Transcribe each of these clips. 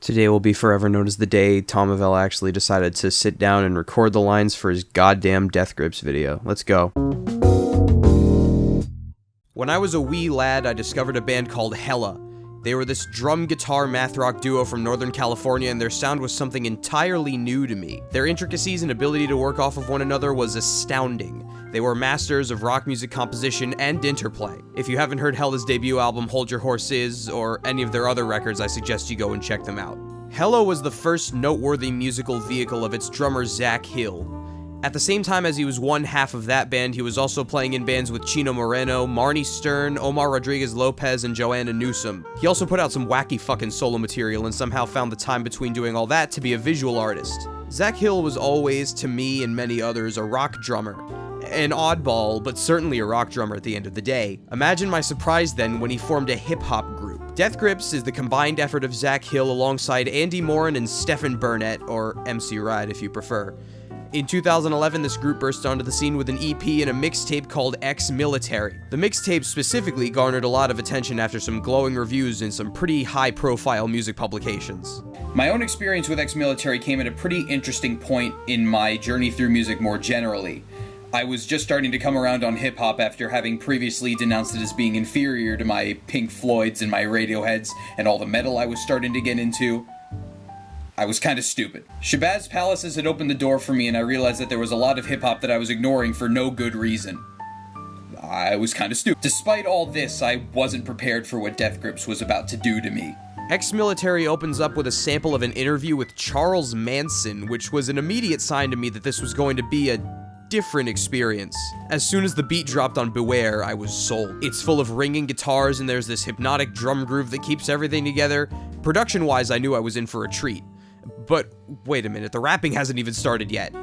Today will be forever known as the day Thom Avella actually decided to sit down and record the lines for his goddamn Death Grips video. Let's go. When I was a wee lad, I discovered a band called Avella. They were this drum guitar math rock duo from Northern California, and their sound was something entirely new to me. Their intricacies and ability to work off of one another was astounding. They were masters of rock music composition and interplay. If you haven't heard Avella's debut album, Hold Your Horses, or any of their other records, I suggest you go and check them out. Avella was the first noteworthy musical vehicle of its drummer Zach Hill. At the same time as he was one half of that band, he was also playing in bands with Chino Moreno, Marnie Stern, Omar Rodriguez-Lopez, and Joanna Newsom. He also put out some wacky fucking solo material and somehow found the time between doing all that to be a visual artist. Zach Hill was always, to me and many others, a rock drummer. An oddball, but certainly a rock drummer at the end of the day. Imagine my surprise then when he formed a hip-hop group. Death Grips is the combined effort of Zach Hill alongside Andy Morin and Stephen Burnett, or MC Ride if you prefer. In 2011, this group burst onto the scene with an EP and a mixtape called Ex-Military. The mixtape specifically garnered a lot of attention after some glowing reviews in some pretty high-profile music publications. My own experience with Ex-Military came at a pretty interesting point in my journey through music more generally. I was just starting to come around on hip-hop after having previously denounced it as being inferior to my Pink Floyds and my Radioheads and all the metal I was starting to get into. I was kind of stupid. Shabazz Palaces had opened the door for me, and I realized that there was a lot of hip-hop that I was ignoring for no good reason. I was kind of stupid. Despite all this, I wasn't prepared for what Death Grips was about to do to me. Ex-Military opens up with a sample of an interview with Charles Manson, which was an immediate sign to me that this was going to be a different experience. As soon as the beat dropped on Beware, I was sold. It's full of ringing guitars, and there's this hypnotic drum groove that keeps everything together. Production-wise, I knew I was in for a treat. But wait a minute, the rapping hasn't even started yet.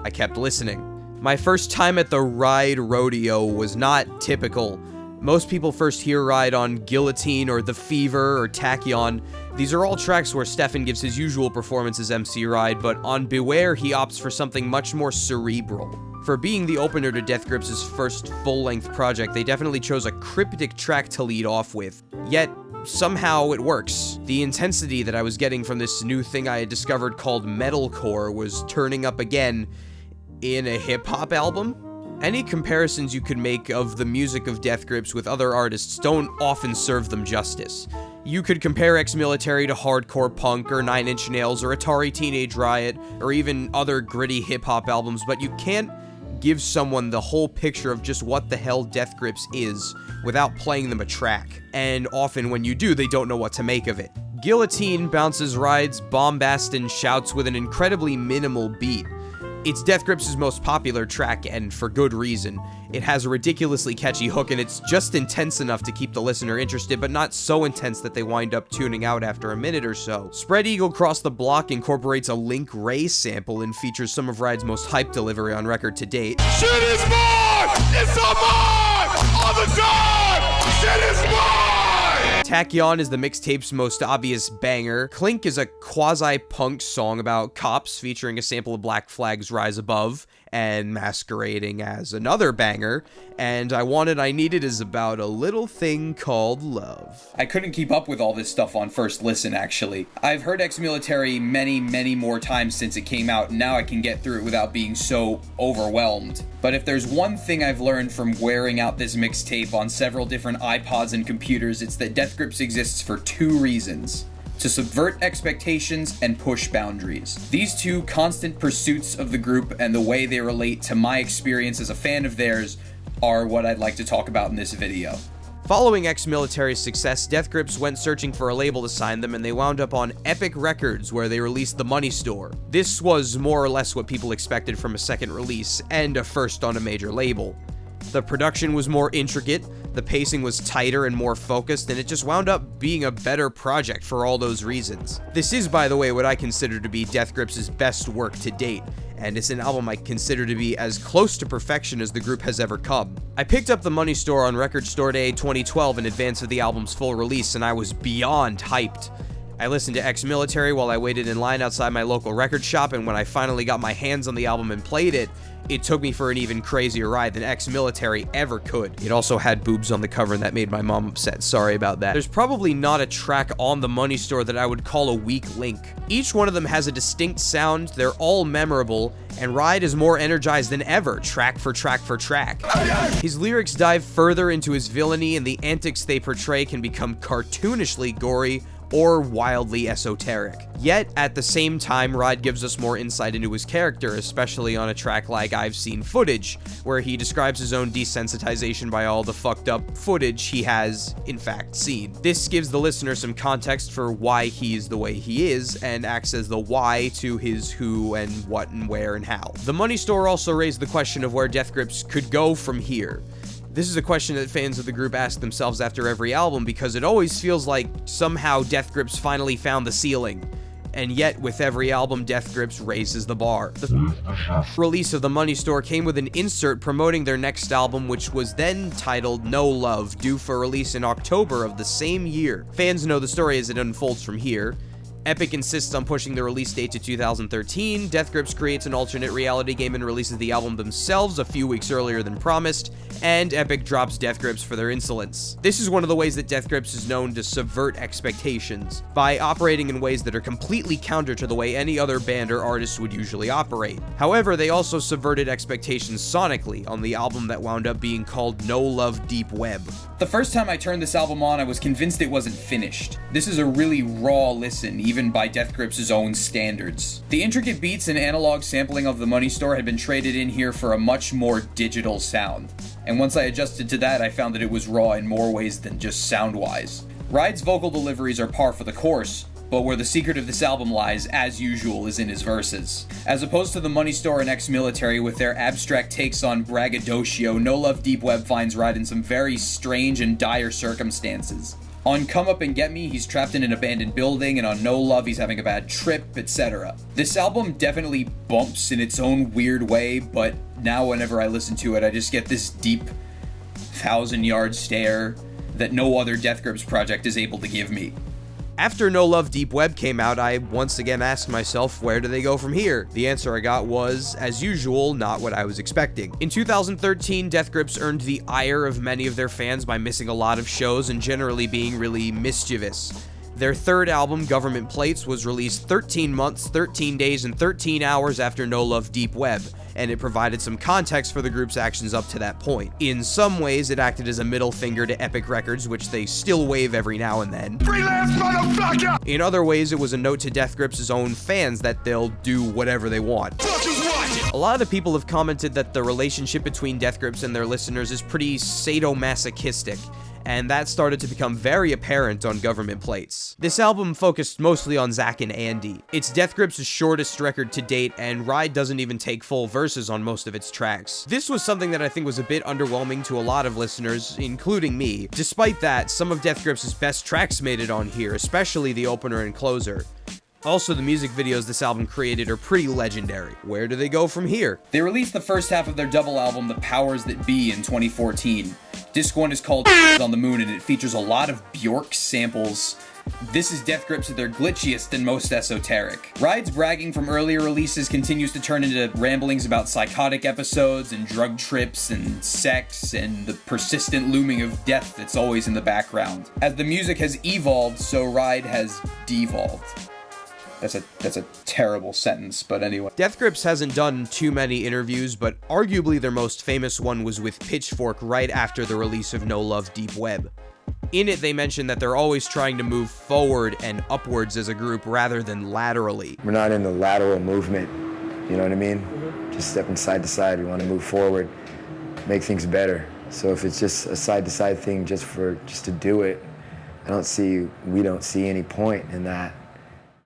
I kept listening. My first time at the Ride rodeo was not typical. Most people first hear Ride on Guillotine or The Fever or Tachyon. These are all tracks where Stefan gives his usual performance as MC Ride, but on Beware he opts for something much more cerebral. For being the opener to Death Grips' first full-length project, they definitely chose a cryptic track to lead off with. Yet, somehow it works. The intensity that I was getting from this new thing I had discovered called metalcore was turning up again in a hip-hop album. Any comparisons you could make of the music of Death Grips with other artists don't often serve them justice. You could compare Ex-Military to hardcore punk or Nine Inch Nails or Atari Teenage Riot or even other gritty hip-hop albums, but you can't give someone the whole picture of just what the hell Death Grips is without playing them a track. And often when you do, they don't know what to make of it. Guillotine Bounces rides bombast and shouts with an incredibly minimal beat. It's Death Grips' most popular track, and for good reason. It has a ridiculously catchy hook, and it's just intense enough to keep the listener interested, but not so intense that they wind up tuning out after a minute or so. Spread Eagle Cross the Block incorporates a Link Ray sample and features some of Ride's most hyped delivery on record to date. Shit is mine! It's all mine! All the time! Shit is mine! Tachyon is the mixtape's most obvious banger. Clink is a quasi-punk song about cops featuring a sample of Black Flag's Rise Above and masquerading as another banger. And I Want It, I Need It is about a little thing called love. I couldn't keep up with all this stuff on first listen, actually. I've heard Ex-Military many more times since it came out, and now I can get through it without being so overwhelmed. But if there's one thing I've learned from wearing out this mixtape on several different iPods and computers, it's that Death Grips exists for two reasons: to subvert expectations and push boundaries. These two constant pursuits of the group and the way they relate to my experience as a fan of theirs are what I'd like to talk about in this video. Following Ex-Military's success, Death Grips went searching for a label to sign them, and they wound up on Epic Records, where they released The Money Store. This was more or less what people expected from a second release, and a first on a major label. The production was more intricate, the pacing was tighter and more focused, and it just wound up being a better project for all those reasons. This is, by the way, what I consider to be Death Grips' best work to date, and it's an album I consider to be as close to perfection as the group has ever come. I picked up The Money Store on Record Store Day 2012 in advance of the album's full release, and I was beyond hyped. I listened to Ex-Military while I waited in line outside my local record shop, and when I finally got my hands on the album and played it, it took me for an even crazier ride than Ex-Military ever could. It also had boobs on the cover, and that made my mom upset. Sorry about that. There's probably not a track on the Money Store that I would call a weak link. Each one of them has a distinct sound, they're all memorable, and Ride is more energized than ever, track for track for track. His lyrics dive further into his villainy, and the antics they portray can become cartoonishly gory or wildly esoteric. Yet, at the same time, Ride gives us more insight into his character, especially on a track like I've Seen Footage, where he describes his own desensitization by all the fucked up footage he has, in fact, seen. This gives the listener some context for why he's the way he is, and acts as the why to his who and what and where and how. The Money Store also raised the question of where Death Grips could go from here. This is a question that fans of the group ask themselves after every album, because it always feels like somehow Death Grips finally found the ceiling. And yet, with every album, Death Grips raises the bar. The release of the Money Store came with an insert promoting their next album, which was then titled No Love, due for release in October of the same year. Fans know the story as it unfolds from here. Epic insists on pushing the release date to 2013, Death Grips creates an alternate reality game and releases the album themselves a few weeks earlier than promised, and Epic drops Death Grips for their insolence. This is one of the ways that Death Grips is known to subvert expectations, by operating in ways that are completely counter to the way any other band or artist would usually operate. However, they also subverted expectations sonically on the album that wound up being called No Love Deep Web. The first time I turned this album on, I was convinced it wasn't finished. This is a really raw listen, even by Death Grips' own standards. The intricate beats and analog sampling of the Money Store had been traded in here for a much more digital sound. And once I adjusted to that, I found that it was raw in more ways than just sound-wise. Ride's vocal deliveries are par for the course, but where the secret of this album lies, as usual, is in his verses. As opposed to the Money Store and Ex-Military with their abstract takes on braggadocio, No Love Deep Web finds Ride in some very strange and dire circumstances. On Come Up and Get Me, he's trapped in an abandoned building, and on No Love, he's having a bad trip, etc. This album definitely bumps in its own weird way, but now whenever I listen to it, I just get this deep, 1,000-yard stare that no other Death Grips project is able to give me. After No Love Deep Web came out, I once again asked myself, where do they go from here? The answer I got was, as usual, not what I was expecting. In 2013, Death Grips earned the ire of many of their fans by missing a lot of shows and generally being really mischievous. Their third album, Government Plates, was released 13 months, 13 days, and 13 hours after No Love Deep Web, and it provided some context for the group's actions up to that point. In some ways, it acted as a middle finger to Epic Records, which they still wave every now and then. Freelance motherfucker! In other ways, it was a note to Death Grips' own fans that they'll do whatever they want. A lot of the people have commented that the relationship between Death Grips and their listeners is pretty sadomasochistic, and that started to become very apparent on Government Plates. This album focused mostly on Zach and Andy. It's Death Grips' shortest record to date, and Ride doesn't even take full verses on most of its tracks. This was something that I think was a bit underwhelming to a lot of listeners, including me. Despite that, some of Death Grips' best tracks made it on here, especially the opener and closer. Also, the music videos this album created are pretty legendary. Where do they go from here? They released the first half of their double album, The Powers That Be, in 2014. Disc 1 is called On the Moon, and it features a lot of Bjork samples. This is Death Grips at their glitchiest and most esoteric. Ride's bragging from earlier releases continues to turn into ramblings about psychotic episodes and drug trips and sex and the persistent looming of death that's always in the background. As the music has evolved, so Ride has devolved. That's a terrible sentence, but anyway. Death Grips hasn't done too many interviews, but arguably their most famous one was with Pitchfork right after the release of No Love Deep Web. In it, they mentioned that they're always trying to move forward and upwards as a group rather than laterally. We're not in the lateral movement, you know what I mean? Just stepping side to side. We want to move forward, make things better. So if it's just a side-to-side thing just to do it, we don't see any point in that.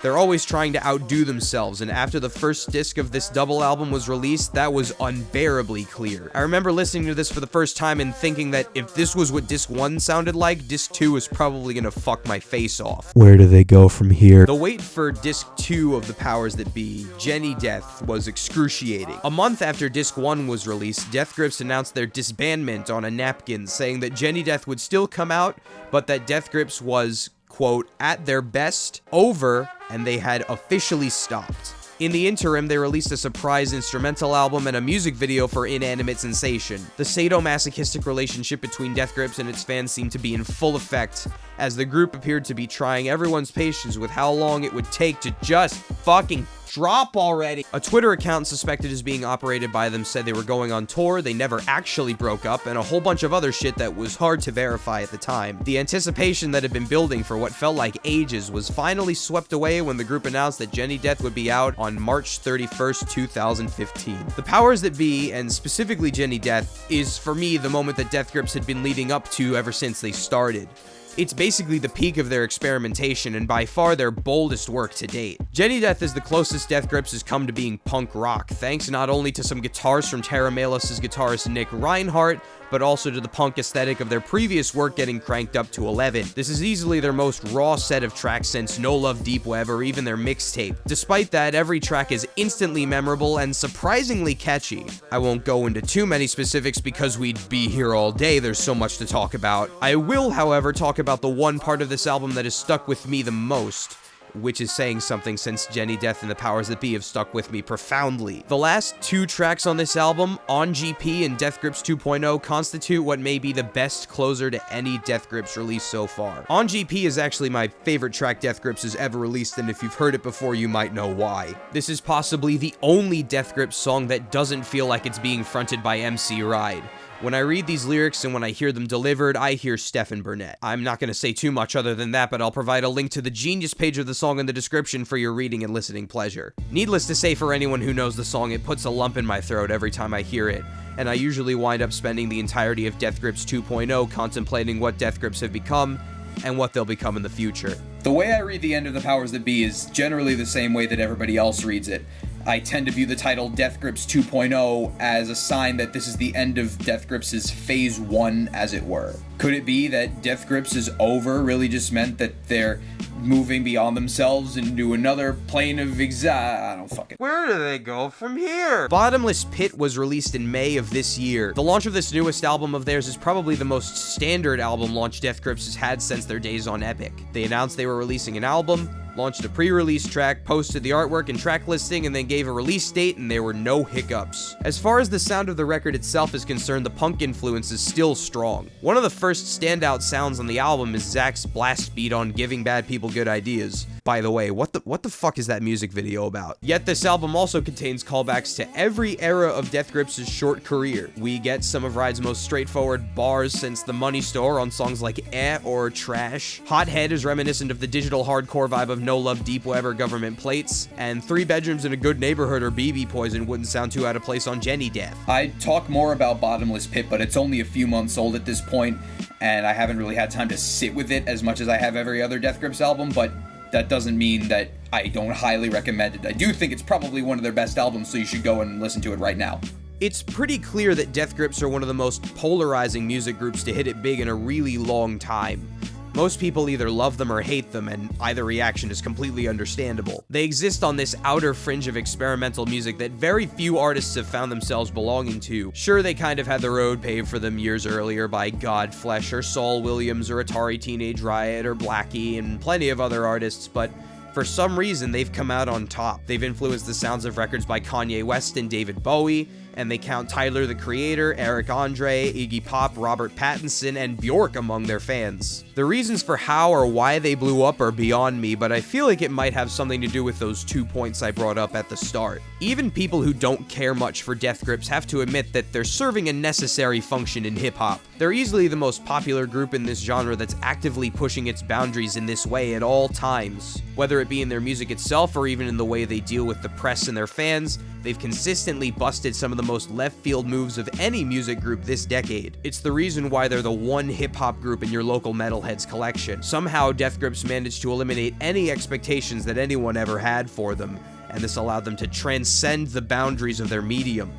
They're always trying to outdo themselves, and after the first disc of this double album was released, that was unbearably clear. I remember listening to this for the first time and thinking that if this was what disc 1 sounded like, disc 2 is probably gonna fuck my face off. Where do they go from here? The wait for disc 2 of The Powers That Be, Jenny Death, was excruciating. A month after disc 1 was released, Death Grips announced their disbandment on a napkin, saying that Jenny Death would still come out, but that Death Grips was, quote, at their best, over, and they had officially stopped. In the interim, they released a surprise instrumental album and a music video for Inanimate Sensation. The sadomasochistic relationship between Death Grips and its fans seemed to be in full effect, as the group appeared to be trying everyone's patience with how long it would take to just fucking drop already. A Twitter account suspected as being operated by them said they were going on tour, they never actually broke up, and a whole bunch of other shit that was hard to verify at the time. The anticipation that had been building for what felt like ages was finally swept away when the group announced that Jenny Death would be out on March 31st, 2015. The powers that be, and specifically Jenny Death, is for me the moment that Death Grips had been leading up to ever since they started. It's basically the peak of their experimentation and by far their boldest work to date. Jenny Death is the closest Death Grips has come to being punk rock, thanks not only to some guitars from Terra Malis' guitarist Nick Reinhardt, but also to the punk aesthetic of their previous work getting cranked up to 11. This is easily their most raw set of tracks since No Love Deep Web or even their mixtape. Despite that, every track is instantly memorable and surprisingly catchy. I won't go into too many specifics because we'd be here all day, there's so much to talk about. I will, however, talk about the one part of this album that has stuck with me the most, which is saying something since Jenny Death and the powers that be have stuck with me profoundly. The last two tracks on this album, On GP and Death Grips 2.0, constitute what may be the best closer to any Death Grips release so far. On GP is actually my favorite track Death Grips has ever released, and if you've heard it before, you might know why. This is possibly the only Death Grips song that doesn't feel like it's being fronted by MC Ride. When I read these lyrics and when I hear them delivered, I hear Stephen Burnett. I'm not going to say too much other than that, but I'll provide a link to the Genius page of the song in the description for your reading and listening pleasure. Needless to say, for anyone who knows the song, it puts a lump in my throat every time I hear it, and I usually wind up spending the entirety of Death Grips 2.0 contemplating what Death Grips have become and what they'll become in the future. The way I read the end of The Powers That Be is generally the same way that everybody else reads it. I tend to view the title Death Grips 2.0 as a sign that this is the end of Death Grips' phase 1, as it were. Could it be that Death Grips is over really just meant that they're moving beyond themselves into another plane of I don't fucking... Where do they go from here? Bottomless Pit was released in May of this year. The launch of this newest album of theirs is probably the most standard album launch Death Grips has had since their days on Epic. They announced they were releasing an album, launched a pre-release track, posted the artwork and track listing, and then gave a release date, and there were no hiccups. As far as the sound of the record itself is concerned, the punk influence is still strong. One of the first standout sounds on the album is Zach's blast beat on Giving Bad People Good Ideas. By the way, what the fuck is that music video about? Yet this album also contains callbacks to every era of Death Grips' short career. We get some of Ride's most straightforward bars since The Money Store on songs like Eh or Trash. Hothead is reminiscent of the digital hardcore vibe of No Love Deep Web or Government Plates, and Three Bedrooms in a Good Neighborhood or BB Poison wouldn't sound too out of place on Jenny Death. I'd talk more about Bottomless Pit, but it's only a few months old at this point, and I haven't really had time to sit with it as much as I have every other Death Grips album, but that doesn't mean that I don't highly recommend it. I do think it's probably one of their best albums, so you should go and listen to it right now. It's pretty clear that Death Grips are one of the most polarizing music groups to hit it big in a really long time. Most people either love them or hate them, and either reaction is completely understandable. They exist on this outer fringe of experimental music that very few artists have found themselves belonging to. Sure, they kind of had the road paved for them years earlier by Godflesh or Saul Williams or Atari Teenage Riot or Blackie and plenty of other artists, but for some reason, they've come out on top. They've influenced the sounds of records by Kanye West and David Bowie, and they count Tyler, the Creator, Eric Andre, Iggy Pop, Robert Pattinson, and Bjork among their fans. The reasons for how or why they blew up are beyond me, but I feel like it might have something to do with those 2 points I brought up at the start. Even people who don't care much for Death Grips have to admit that they're serving a necessary function in hip-hop. They're easily the most popular group in this genre that's actively pushing its boundaries in this way at all times. Whether it be in their music itself or even in the way they deal with the press and their fans, they've consistently busted some of the most left-field moves of any music group this decade. It's the reason why they're the one hip-hop group in your local metalheads collection. Somehow, Death Grips managed to eliminate any expectations that anyone ever had for them, and this allowed them to transcend the boundaries of their medium.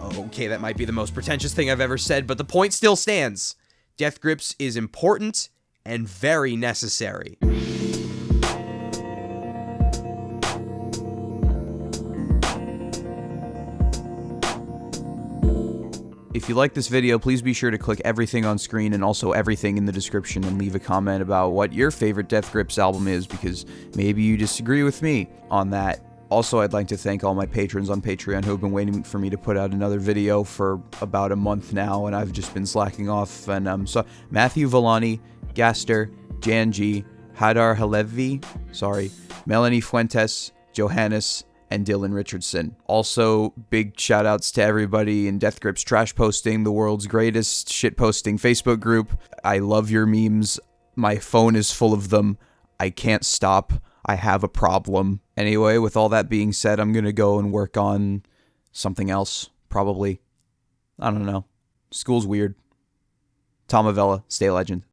Okay, that might be the most pretentious thing I've ever said, but the point still stands. Death Grips is important and very necessary. If you like this video, please be sure to click everything on screen and also everything in the description and leave a comment about what your favorite Death Grips album is, because maybe you disagree with me on that. Also, I'd like to thank all my patrons on Patreon who have been waiting for me to put out another video for about a month now, and I've just been slacking off. And so Matthew Villani, Gaster, Jan G, Hadar Halevi, Melanie Fuentes, Johannes, and Dylan Richardson. Also, big shout outs to everybody in Death Grips Trash Posting, the world's greatest shitposting Facebook group. I love your memes. My phone is full of them. I can't stop. I have a problem. Anyway, with all that being said, I'm gonna go and work on something else, probably. I don't know. School's weird. Thom Avella, stay a legend.